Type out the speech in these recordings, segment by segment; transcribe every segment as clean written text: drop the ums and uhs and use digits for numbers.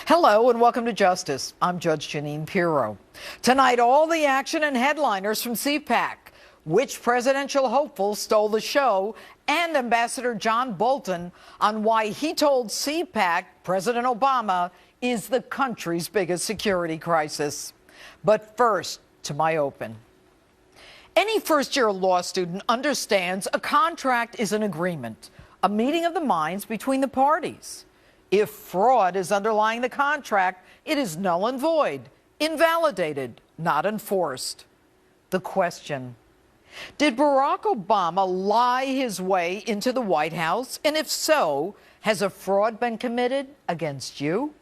Hello and welcome to Justice. I'm Judge Jeanine Pirro. Tonight, all the action and headliners from CPAC. Which presidential hopeful stole the show, and Ambassador John Bolton on why he told CPAC President Obama is the country's biggest security crisis. But first, to my open. Any first-year law student understands a contract is an agreement, a meeting of the minds between the parties. If fraud is underlying the contract, it is null and void, invalidated, not enforced. The question: did Barack Obama lie his way into the White House? And if so, has a fraud been committed against you?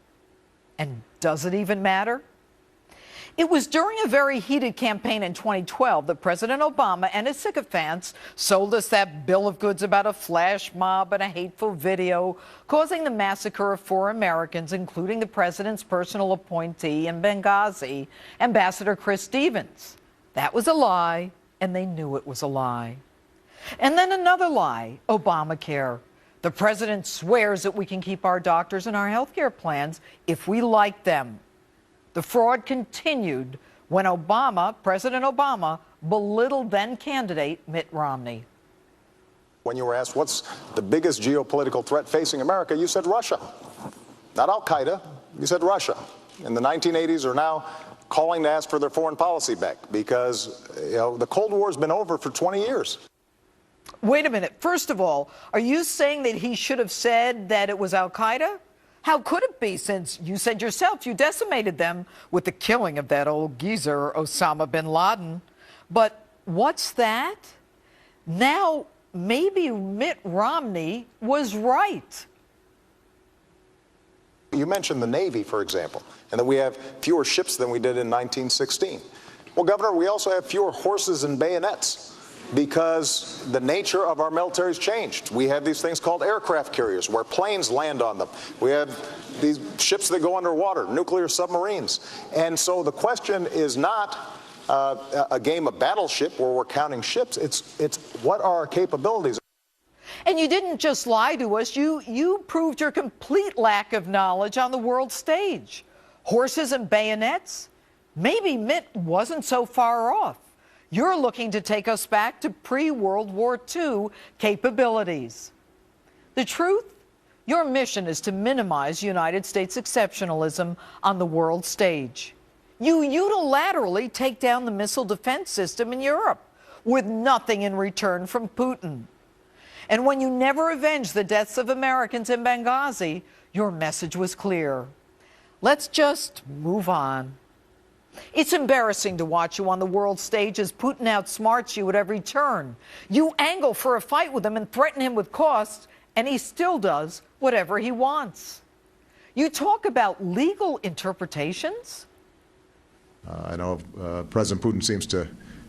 And does it even matter? It was during a very heated campaign in 2012 that President Obama and his sycophants sold us that bill of goods about a flash mob and a hateful video causing the massacre of 4 Americans, including the president's personal appointee in Benghazi, Ambassador Chris Stevens. That was a lie, and they knew it was a lie. And then another lie, Obamacare. The president swears that we can keep our doctors and our health care plans if we like them. The fraud continued when President Obama, belittled then-candidate Mitt Romney. When you were asked what's the biggest geopolitical threat facing America, you said Russia. Not Al-Qaeda, you said Russia. In the 1980s are now calling to ask for their foreign policy back because, the Cold War's been over for 20 years. Wait a minute. First of all, are you saying that he should have said that it was Al-Qaeda? How could it be, since you said yourself you decimated them with the killing of that old geezer, Osama bin Laden? But what's that? Now, maybe Mitt Romney was right. You mentioned the Navy, for example, and that we have fewer ships than we did in 1916. Well, Governor, we also have fewer horses and bayonets because the nature of our military's changed. We have these things called aircraft carriers where planes land on them. We have these ships that go underwater, nuclear submarines. And so the question is not a game of battleship where we're counting ships. It's what are our capabilities? And you didn't just lie to us, you proved your complete lack of knowledge on the world stage. Horses and bayonets? Maybe Mitt wasn't so far off. You're looking to take us back to pre-World War II capabilities. The truth? Your mission is to minimize United States exceptionalism on the world stage. You unilaterally take down the missile defense system in Europe with nothing in return from Putin. And when you never avenged the deaths of Americans in Benghazi, your message was clear. Let's just move on. It's embarrassing to watch you on the world stage as Putin outsmarts you at every turn. You angle for a fight with him and threaten him with costs, and he still does whatever he wants. You talk about legal interpretations? I know President Putin seems to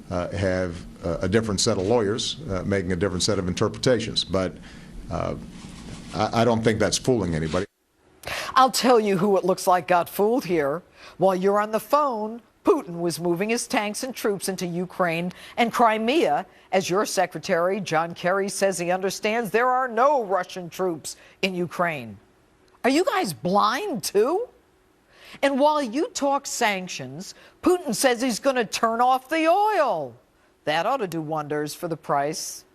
have a different set of lawyers making a different set of interpretations, but I don't think that's fooling anybody. I'll tell you who it looks like got fooled here. While you're on the phone, Putin was moving his tanks and troops into Ukraine and Crimea, as your secretary, John Kerry, says he understands there are no Russian troops in Ukraine. Are you guys blind, too? And while you talk sanctions, Putin says he's going to turn off the oil. That ought to do wonders for the price.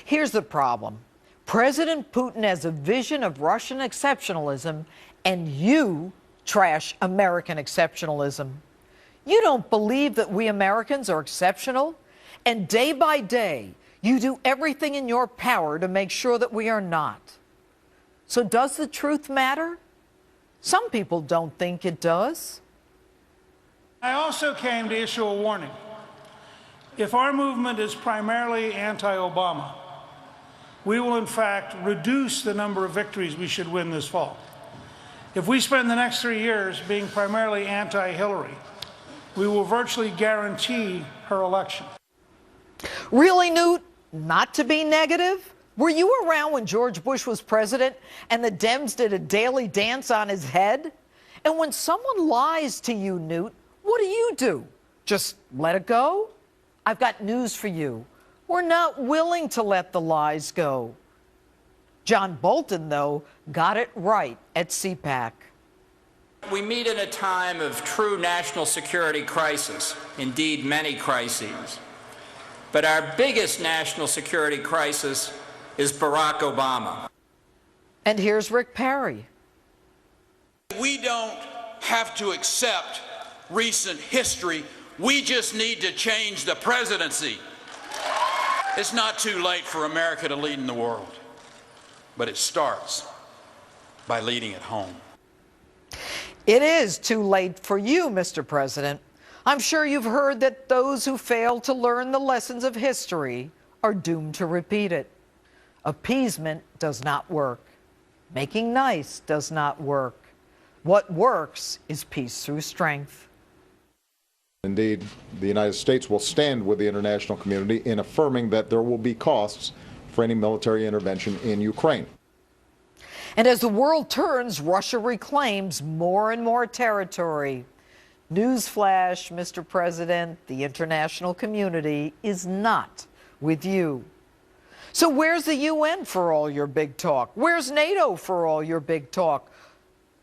Here's the problem. President Putin has a vision of Russian exceptionalism, and you trash American exceptionalism. You don't believe that we Americans are exceptional, and day by day, you do everything in your power to make sure that we are not. So does the truth matter? Some people don't think it does. I also came to issue a warning. If our movement is primarily anti-Obama, we will in fact reduce the number of victories we should win this fall. If we spend the next 3 years being primarily anti-Hillary, we will virtually guarantee her election. Really, Newt? Not to be negative? Were you around when George Bush was president and the Dems did a daily dance on his head? And when someone lies to you, Newt, what do? Just let it go? I've got news for you. We're not willing to let the lies go. John Bolton, though, got it right at CPAC. We meet in a time of true national security crisis, indeed many crises. But our biggest national security crisis is Barack Obama. And here's Rick Perry. We don't have to accept recent history. We just need to change the presidency. It's not too late for America to lead in the world, but it starts by leading at home. It is too late for you, Mr. President. I'm sure you've heard that those who fail to learn the lessons of history are doomed to repeat it. Appeasement does not work. Making nice does not work. What works is peace through strength. Indeed, the United States will stand with the international community in affirming that there will be costs for any military intervention in Ukraine. And as the world turns, Russia reclaims more and more territory. Newsflash, Mr. President, the international community is not with you. So where's the UN for all your big talk? Where's NATO for all your big talk?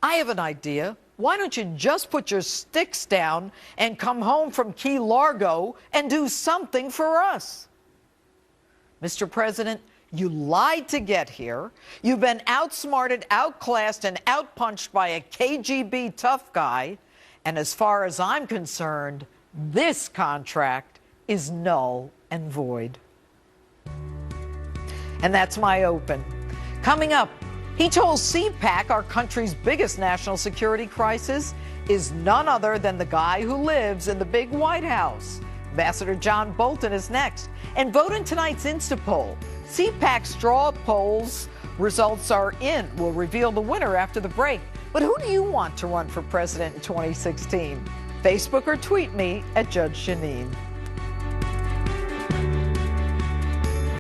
I have an idea. Why don't you just put your sticks down and come home from Key Largo and do something for us? Mr. President, you lied to get here. You've been outsmarted, outclassed, and outpunched by a KGB tough guy. And as far as I'm concerned, this contract is null and void. And that's my open. Coming up, he told CPAC our country's biggest national security crisis is none other than the guy who lives in the big White House. Ambassador John Bolton is next. And vote in tonight's Instapoll. CPAC straw polls results are in. We'll reveal the winner after the break. But who do you want to run for president in 2016? Facebook or tweet me at Judge Jeanine.